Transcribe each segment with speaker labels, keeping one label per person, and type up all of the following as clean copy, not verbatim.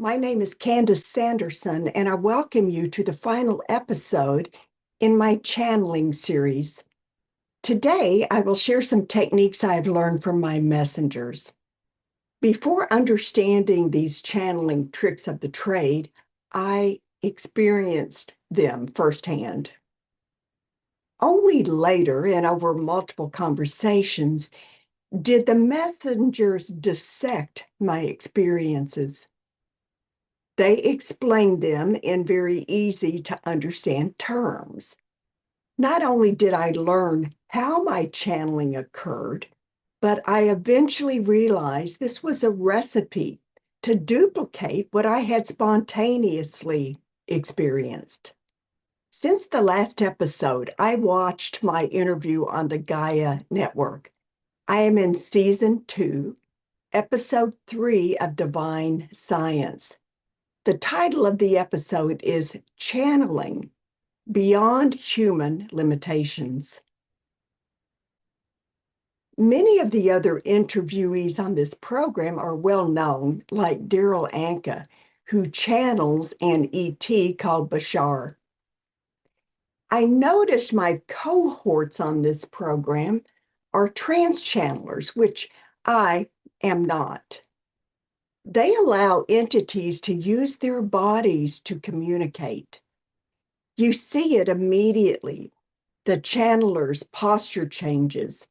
Speaker 1: My name is Candace Sanderson, and I welcome you to the final episode in my channeling series. Today, I will share some techniques I've learned from my messengers. Before understanding these channeling tricks of the trade, I experienced them firsthand. Only later, and over multiple conversations, did the messengers dissect my experiences. They explained them in very easy to understand terms. Not only did I learn how my channeling occurred, but I eventually realized this was a recipe to duplicate what I had spontaneously experienced. Since the last episode, I watched my interview on the Gaia Network. I am in season 2, episode 3 of Divine Science. The title of the episode is Channeling Beyond Human Limitations. Many of the other interviewees on this program are well known, like Daryl Anka, who channels an ET called Bashar. I noticed my cohorts on this program are trance channelers, which I am not. They allow entities to use their bodies to communicate. You see it immediately. The channeler's posture changes.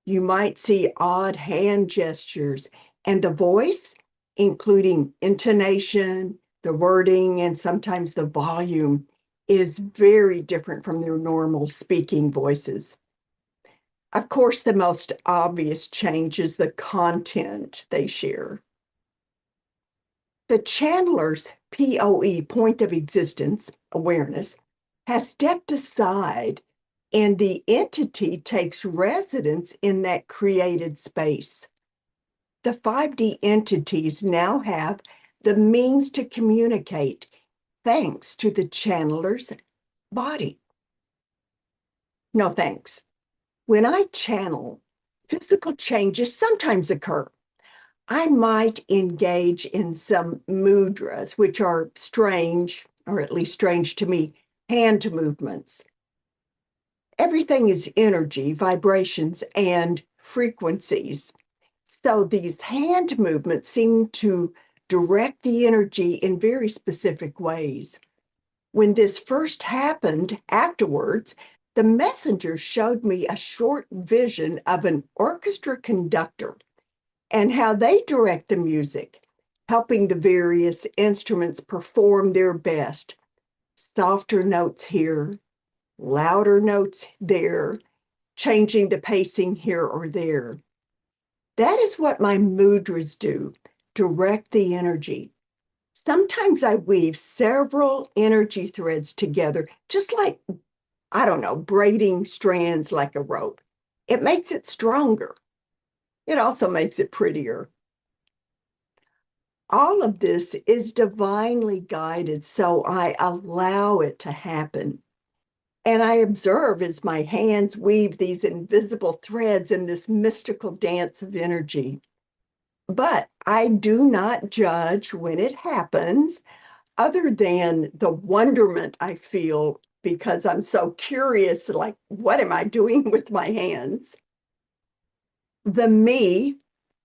Speaker 1: You might see odd hand gestures, and the voice, including intonation, the wording, and sometimes the volume, is very different from their normal speaking voices. Of course, the most obvious change is the content they share. The channeler's POE, point of existence, awareness, has stepped aside, and the entity takes residence in that created space. The 5D entities now have the means to communicate thanks to the channeler's body. No thanks. When I channel, physical changes sometimes occur. I might engage in some mudras, which are strange, or at least strange to me, hand movements. Everything is energy, vibrations, and frequencies. So these hand movements seem to direct the energy in very specific ways. When this first happened afterwards, the messenger showed me a short vision of an orchestra conductor and how they direct the music, helping the various instruments perform their best. Softer notes here, louder notes there, changing the pacing here or there. That is what my mudras do, direct the energy. Sometimes I weave several energy threads together, just like, I don't know, braiding strands like a rope. It makes it stronger. It also makes it prettier. All of this is divinely guided, so I allow it to happen. And I observe as my hands weave these invisible threads in this mystical dance of energy. But I do not judge when it happens, other than the wonderment I feel because I'm so curious, like, what am I doing with my hands? The me,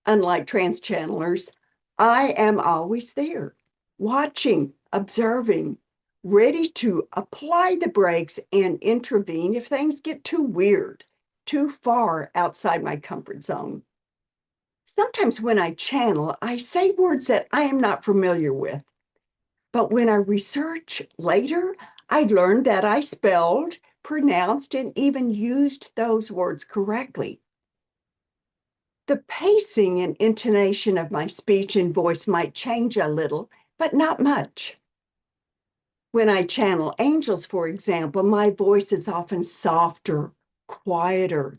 Speaker 1: unlike trance channelers, I am always there, watching, observing, ready to apply the brakes and intervene if things get too weird, too far outside my comfort zone. Sometimes when I channel, I say words that I am not familiar with. But when I research later, I learned that I spelled, pronounced, and even used those words correctly. The pacing and intonation of my speech and voice might change a little, but not much. When I channel angels, for example, my voice is often softer, quieter,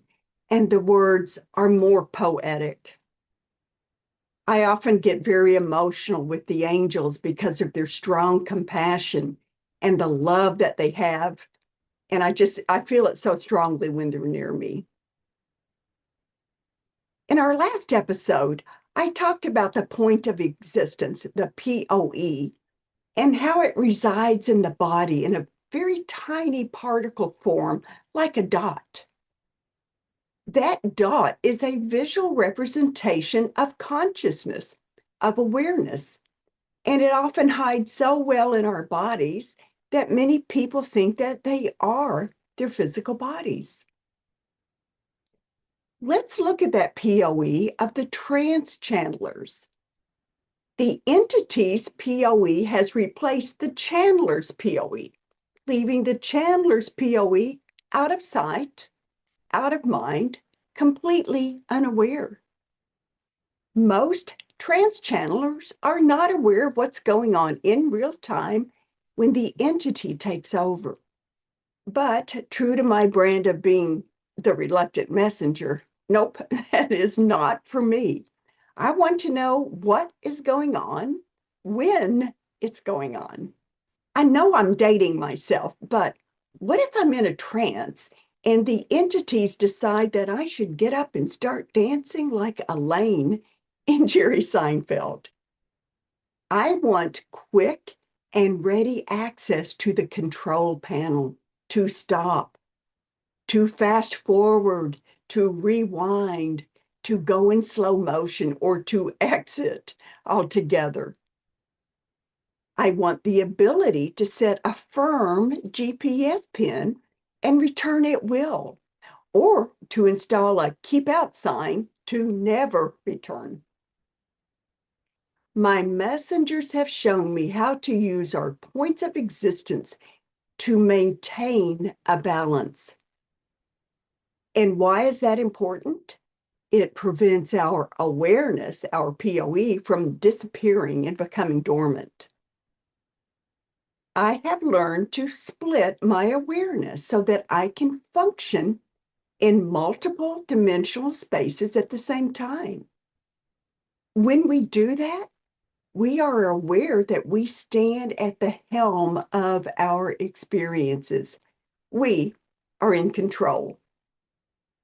Speaker 1: and the words are more poetic. I often get very emotional with the angels because of their strong compassion and the love that they have. And I feel it so strongly when they're near me. In our last episode, I talked about the point of existence, the POE, and how it resides in the body in a very tiny particle form, like a dot. That dot is a visual representation of consciousness, of awareness, and it often hides so well in our bodies that many people think that they are their physical bodies. Let's look at that POE of the trance channelers. The entity's POE has replaced the channel's POE, leaving the channel's POE out of sight, out of mind, completely unaware. Most trance channelers are not aware of what's going on in real time when the entity takes over. But true to my brand of being the reluctant messenger, nope, that is not for me. I want to know what is going on, when it's going on. I know I'm dating myself, but what if I'm in a trance and the entities decide that I should get up and start dancing like Elaine in Jerry Seinfeld? I want quick and ready access to the control panel, to stop, to fast forward, to rewind, to go in slow motion, or to exit altogether. I want the ability to set a firm GPS pin and return at will, or to install a keep out sign to never return. My messengers have shown me how to use our points of existence to maintain a balance. And why is that important? It prevents our awareness, our POE, from disappearing and becoming dormant. I have learned to split my awareness so that I can function in multiple dimensional spaces at the same time. When we do that, we are aware that we stand at the helm of our experiences. We are in control.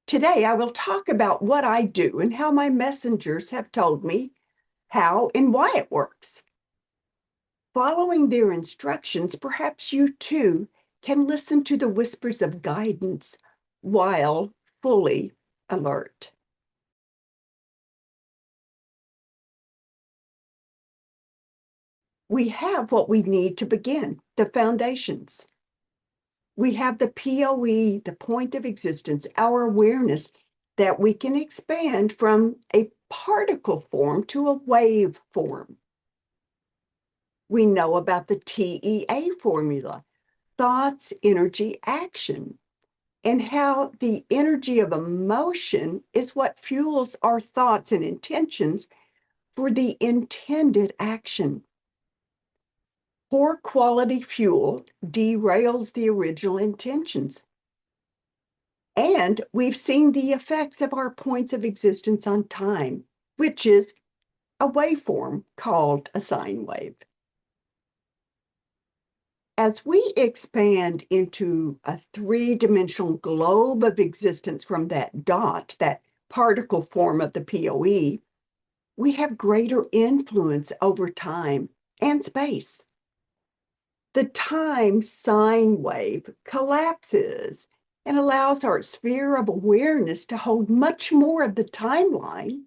Speaker 1: Today, I will talk about what I do and how my messengers have told me how and why it works. Following their instructions, perhaps you too can listen to the whispers of guidance while fully alert. We have what we need to begin, the foundations. We have the POE, the point of existence, our awareness that we can expand from a particle form to a wave form. We know about the TEA formula, thoughts, energy, action, and how the energy of emotion is what fuels our thoughts and intentions for the intended action. Poor quality fuel derails the original intentions. And we've seen the effects of our points of existence on time, which is a waveform called a sine wave. As we expand into a three-dimensional globe of existence from that dot, that particle form of the POE, we have greater influence over time and space. The time sine wave collapses and allows our sphere of awareness to hold much more of the timeline,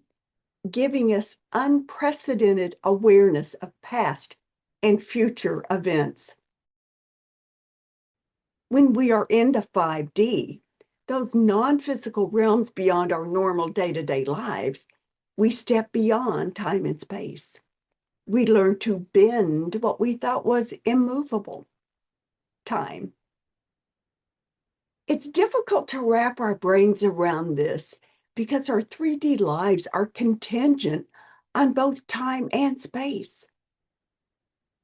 Speaker 1: giving us unprecedented awareness of past and future events. When we are in the 5D, those non-physical realms beyond our normal day-to-day lives, we step beyond time and space. We learn to bend what we thought was immovable, time. It's difficult to wrap our brains around this because our 3D lives are contingent on both time and space.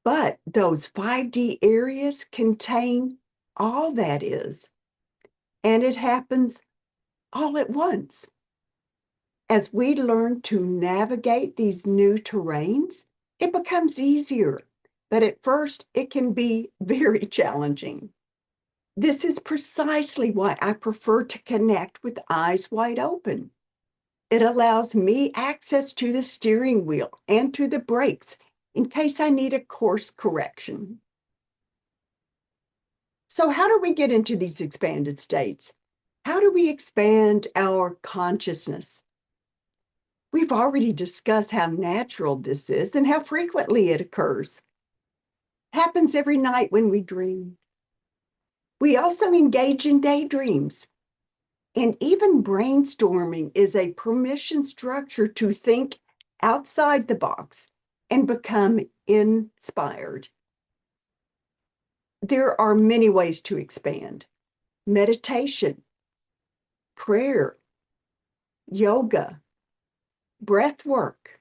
Speaker 1: But those 5D areas contain all that is, and it happens all at once. As we learn to navigate these new terrains, it becomes easier, but at first it can be very challenging. This is precisely why I prefer to connect with eyes wide open. It allows me access to the steering wheel and to the brakes in case I need a course correction. So how do we get into these expanded states? How do we expand our consciousness? We've already discussed how natural this is and how frequently it occurs. It happens every night when we dream. We also engage in daydreams. And even brainstorming is a permission structure to think outside the box and become inspired. There are many ways to expand: meditation, prayer, yoga, breath work.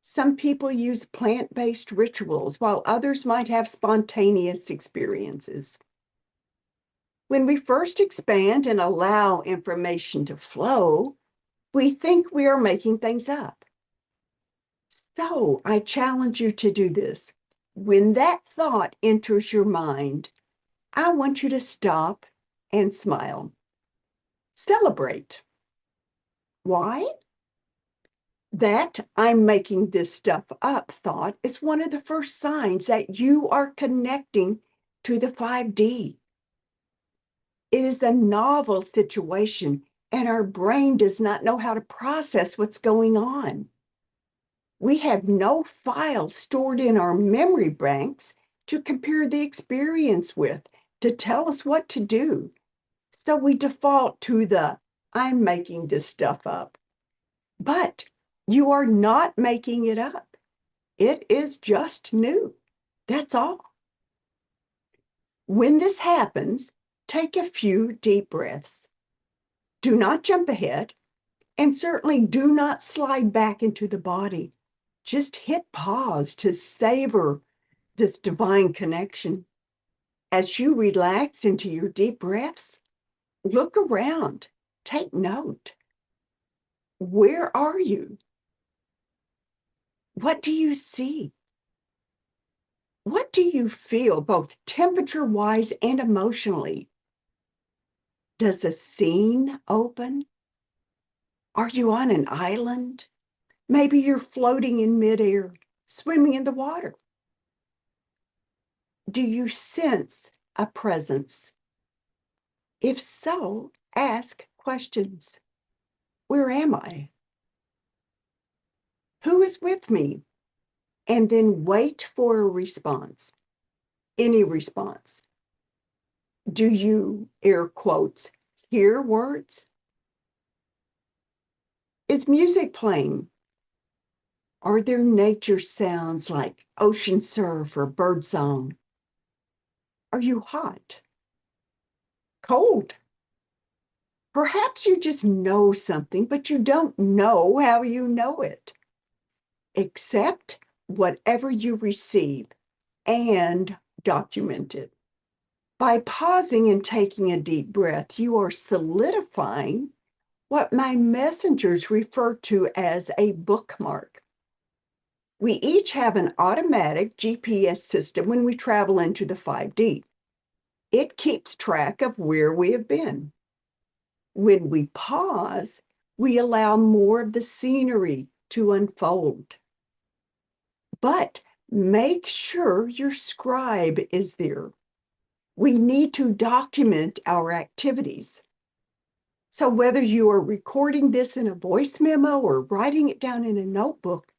Speaker 1: Some people use plant-based rituals, while others might have spontaneous experiences. When we first expand and allow information to flow, we think we are making things up. So I challenge you to do this. When that thought enters your mind, I want you to stop and smile. Celebrate. Why? That "I'm making this stuff up" thought is one of the first signs that you are connecting to the 5D. It is a novel situation, and our brain does not know how to process what's going on. We have no files stored in our memory banks to compare the experience with, to tell us what to do. So we default to the "I'm making this stuff up." But you are not making it up. It is just new. That's all. When this happens, take a few deep breaths. Do not jump ahead, and certainly do not slide back into the body. Just hit pause to savor this divine connection. As you relax into your deep breaths, look around, take note. Where are you? What do you see? What do you feel, both temperature-wise and emotionally? Does a scene open? Are you on an island? Maybe you're floating in midair, swimming in the water. Do you sense a presence? If so, ask questions. Where am I? Who is with me? And then wait for a response, any response. Do you, air quotes, hear words? Is music playing? Are there nature sounds like ocean surf or birdsong? Are you hot? Cold? Perhaps you just know something, but you don't know how you know it. Accept whatever you receive and document it. By pausing and taking a deep breath, you are solidifying what my messengers refer to as a bookmark. We each have an automatic GPS system when we travel into the 5D. It keeps track of where we have been. When we pause, we allow more of the scenery to unfold. But make sure your scribe is there. We need to document our activities. So whether you are recording this in a voice memo or writing it down in a notebook,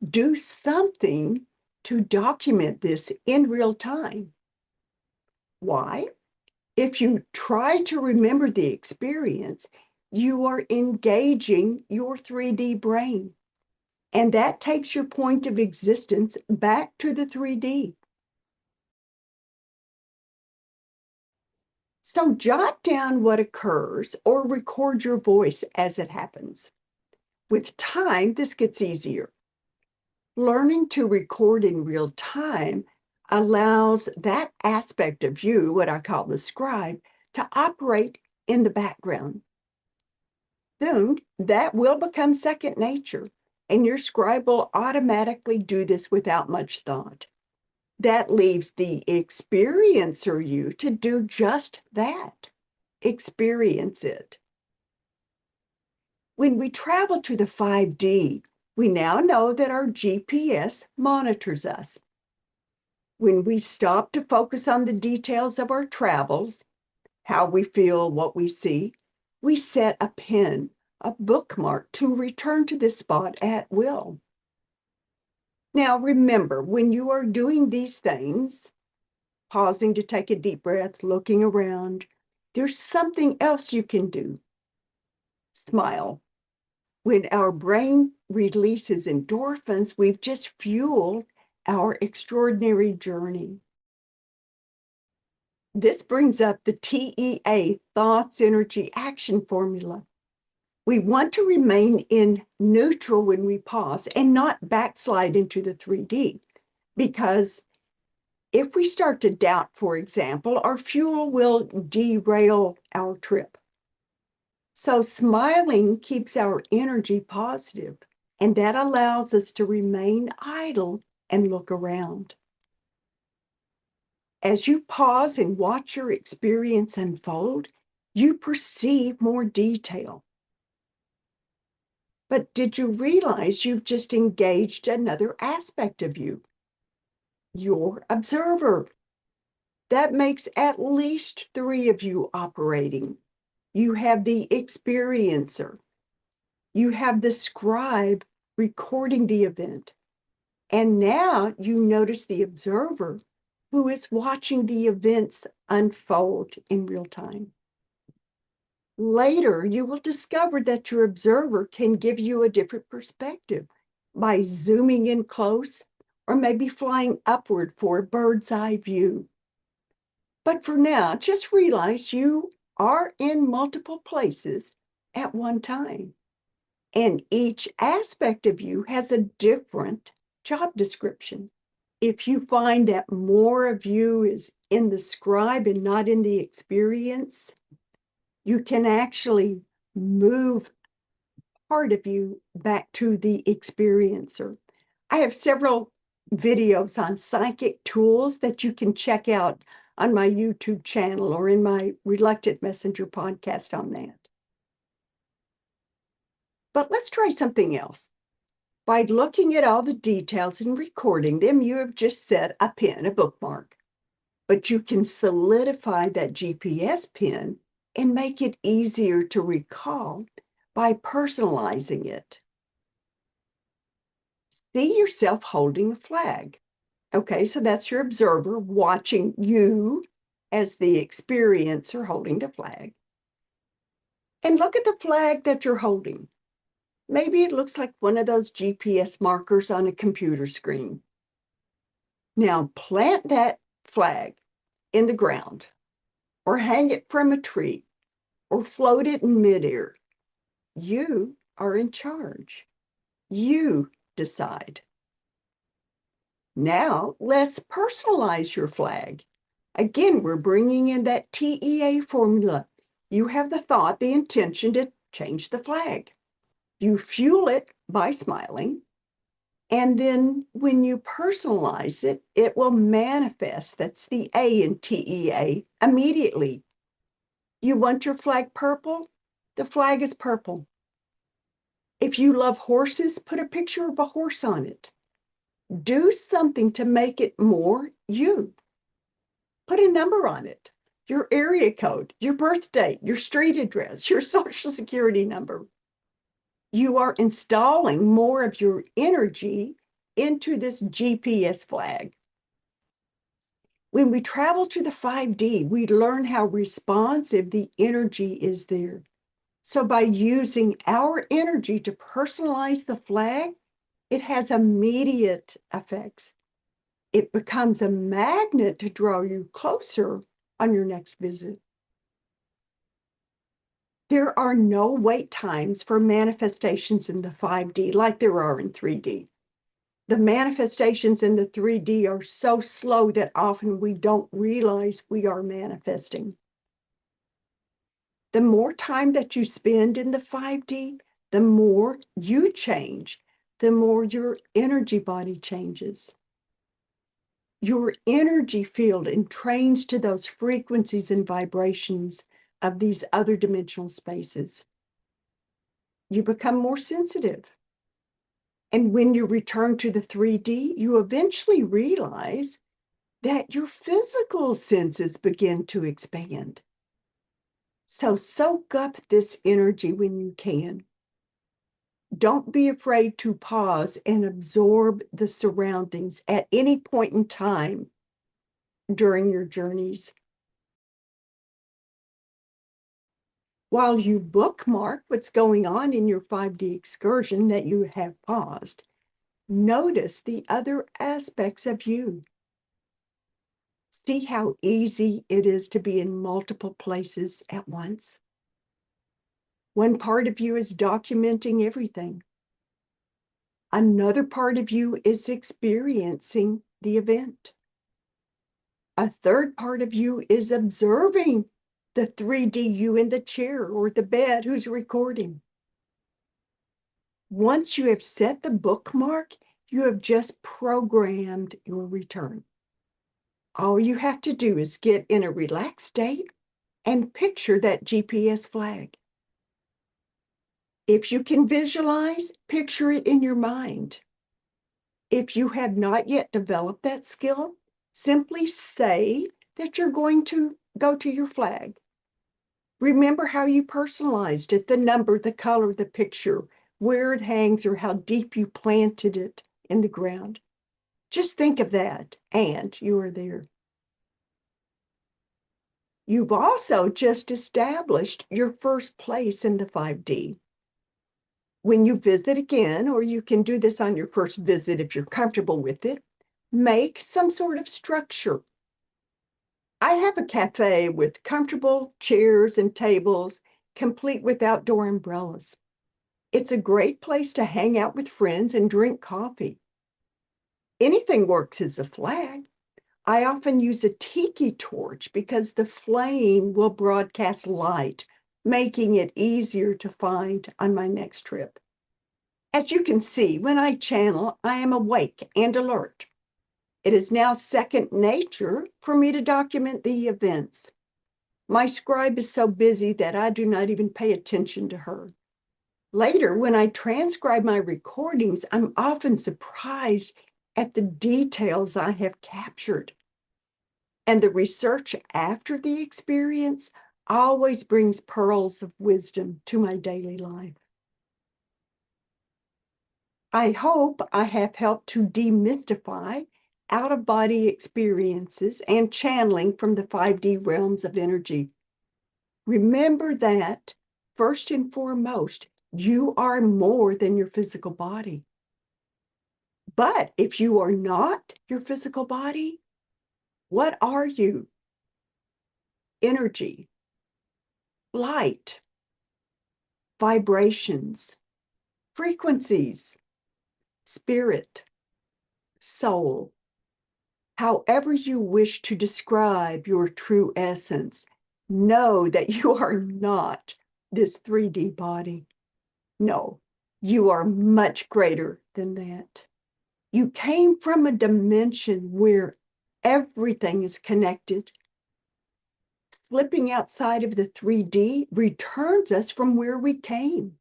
Speaker 1: do something to document this in real time. Why? If you try to remember the experience, you are engaging your 3D brain, and that takes your point of existence back to the 3D. So jot down what occurs or record your voice as it happens. With time, this gets easier. Learning to record in real time allows that aspect of you, what I call the scribe, to operate in the background. Soon, that will become second nature, and your scribe will automatically do this without much thought. That leaves the experiencer you to do just that. Experience it. When we travel to the 5D, we now know that our GPS monitors us. When we stop to focus on the details of our travels, how we feel, what we see, we set a pin, a bookmark to return to this spot at will. Now, remember, when you are doing these things, pausing to take a deep breath, looking around, there's something else you can do. Smile. When our brain releases endorphins, we've just fueled our extraordinary journey. This brings up the TEA, Thoughts, Energy, Action formula. We want to remain in neutral when we pause and not backslide into the 3D, because if we start to doubt, for example, our fuel will derail our trip. So smiling keeps our energy positive, and that allows us to remain idle and look around. As you pause and watch your experience unfold, you perceive more detail. But did you realize you've just engaged another aspect of you? Your observer. That makes at least 3 of you operating. You have the experiencer. You have the scribe recording the event. And now you notice the observer who is watching the events unfold in real time. Later, you will discover that your observer can give you a different perspective by zooming in close or maybe flying upward for a bird's eye view. But for now, just realize you are in multiple places at one time, and each aspect of you has a different job description. If you find that more of you is in the scribe and not in the experience, you can actually move part of you back to the experiencer. I have several videos on psychic tools that you can check out on my YouTube channel or in my Reluctant Messenger podcast on that. But let's try something else. By looking at all the details and recording them, you have just set a pin, a bookmark. But you can solidify that GPS pin and make it easier to recall by personalizing it. See yourself holding a flag. Okay, so that's your observer watching you as the experiencer holding the flag. And look at the flag that you're holding. Maybe it looks like one of those GPS markers on a computer screen. Now plant that flag in the ground, or hang it from a tree, or float it in midair. You are in charge. You decide. Now let's personalize your flag. Again, we're bringing in that TEA formula. You have the thought, the intention to change the flag. You fuel it by smiling. And then when you personalize it, it will manifest. That's the A in TEA immediately. You want your flag purple? The flag is purple. If you love horses, put a picture of a horse on it. Do something to make it more you. Put a number on it, your area code, your birth date, your street address, your social security number. You are installing more of your energy into this GPS flag. When we travel to the 5D, we learn how responsive the energy is there. So by using our energy to personalize the flag, it has immediate effects. It becomes a magnet to draw you closer on your next visit. There are no wait times for manifestations in the 5D like there are in 3D. The manifestations in the 3D are so slow that often we don't realize we are manifesting. The more time that you spend in the 5D, the more you change, the more your energy body changes. Your energy field entrains to those frequencies and vibrations of these other dimensional spaces. You become more sensitive. And when you return to the 3D, you eventually realize that your physical senses begin to expand. So soak up this energy when you can. Don't be afraid to pause and absorb the surroundings at any point in time during your journeys. While you bookmark what's going on in your 5D excursion that you have paused, notice the other aspects of you. See how easy it is to be in multiple places at once. One part of you is documenting everything. Another part of you is experiencing the event. A third part of you is observing the 3D you in the chair or the bed who's recording. Once you have set the bookmark, you have just programmed your return. All you have to do is get in a relaxed state and picture that GPS flag. If you can visualize, picture it in your mind. If you have not yet developed that skill, simply say that you're going to go to your flag. Remember how you personalized it, the number, the color, the picture, where it hangs, or how deep you planted it in the ground. Just think of that, and you are there. You've also just established your first place in the 5D. When you visit again, or you can do this on your first visit if you're comfortable with it, make some sort of structure. I have a cafe with comfortable chairs and tables, complete with outdoor umbrellas. It's a great place to hang out with friends and drink coffee. Anything works as a flag. I often use a tiki torch because the flame will broadcast light, making it easier to find on my next trip. As you can see, when I channel, I am awake and alert. It is now second nature for me to document the events. My scribe is so busy that I do not even pay attention to her. Later, when I transcribe my recordings, I'm often surprised at the details I have captured. And the research after the experience always brings pearls of wisdom to my daily life. I hope I have helped to demystify out-of-body experiences and channeling from the 5D realms of energy. Remember that, first and foremost, you are more than your physical body. But if you are not your physical body, what are you? Energy, light, vibrations, frequencies, spirit, soul. However you wish to describe your true essence, know that you are not this 3D body. No, you are much greater than that. You came from a dimension where everything is connected. Slipping outside of the 3D returns us from where we came,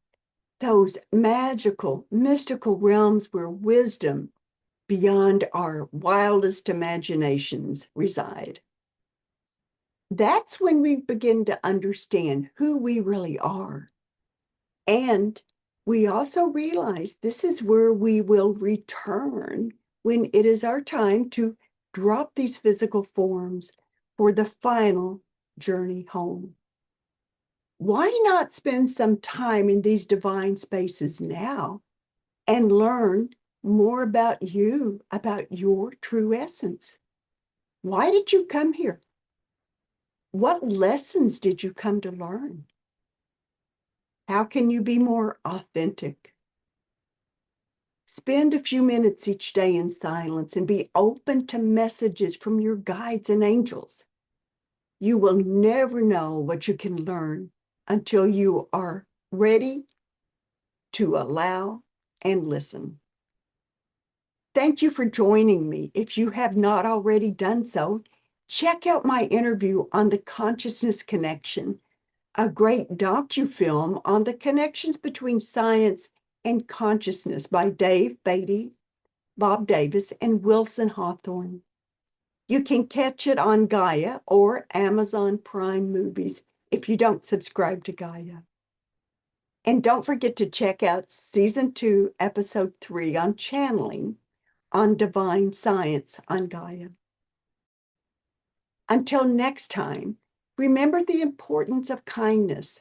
Speaker 1: those magical, mystical realms where wisdom beyond our wildest imaginations reside. That's when we begin to understand who we really are. And we also realize this is where we will return when it is our time to drop these physical forms for the final journey home. Why not spend some time in these divine spaces now and learn more about you, about your true essence? Why did you come here? What lessons did you come to learn? How can you be more authentic? Spend a few minutes each day in silence and be open to messages from your guides and angels. You will never know what you can learn until you are ready to allow and listen. Thank you for joining me. If you have not already done so, check out my interview on the consciousness connection a great docufilm on the connections between science and consciousness by Dave Beatty, Bob Davis, and Wilson Hawthorne. You can catch it on Gaia or Amazon Prime Movies if you don't subscribe to Gaia. And don't forget to check out Season 2, Episode 3 on channeling on Divine Science on Gaia. Until next time, remember the importance of kindness.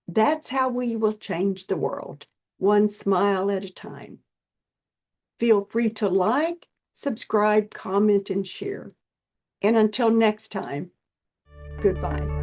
Speaker 1: That's how we will change the world, one smile at a time. Feel free to like, subscribe, comment, and share. And until next time, goodbye.